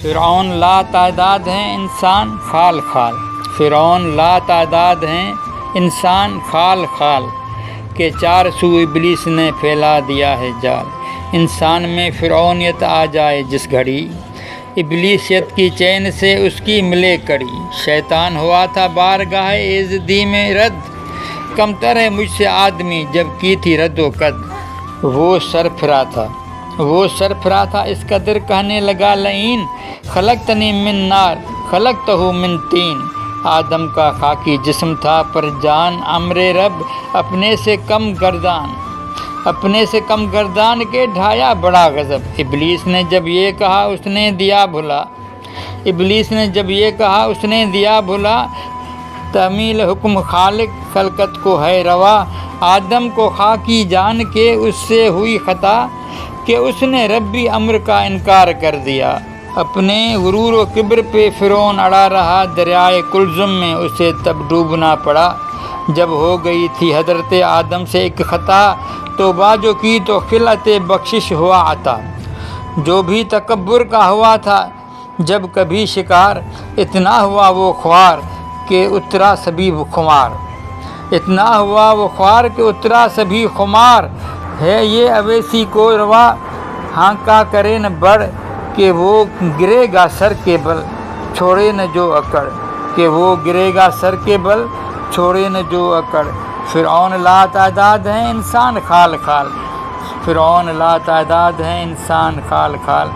فرعون لا تعداد ہیں انسان خال خال، فرعون لا تعداد ہیں انسان خال خال، کہ چار سو ابلیس نے پھیلا دیا ہے جال۔ انسان میں فرعونیت آ جائے جس گھڑی، ابلیسیت کی چین سے اس کی ملے کڑی۔ شیطان ہوا تھا بارگاہ ایزدی میں رد، کم تر ہے مجھ سے آدمی جب کی تھی رد و قد۔ وہ سر پھرا تھا اس قدر کہنے لگا لعین، خلقتنی من نار خلقتہ من طین۔ آدم کا خاکی جسم تھا پر جان امر رب اپنے سے کم گردان کے ڈھایا بڑا غضب۔ ابلیس نے جب یہ کہا اس نے دیا بھلا، تعمیل حکم خالق خلقت کو ہے روا۔ آدم کو خاکی جان کے اس سے ہوئی خطا، کہ اس نے ربی امر کا انکار کر دیا۔ اپنے غرور و کبر پہ فرعون اڑا رہا، دریائے کلزم میں اسے تب ڈوبنا پڑا۔ جب ہو گئی تھی حضرت آدم سے ایک خطا، توبہ جو کی تو خلعت بخشش ہوا عطا۔ جو بھی تکبر کا ہوا تھا جب کبھی شکار، اتنا ہوا وہ خوار کہ اترا سبھی خمار۔ ہے یہ اویسی کو روا، ہانکا کرے نہ بڑھ، کہ وہ گرے گا سر کے بل چھوڑے نہ جو اکڑ۔ فرعون لا تعداد ہیں انسان خال خال، فرعون لا تعداد ہیں انسان خال خال۔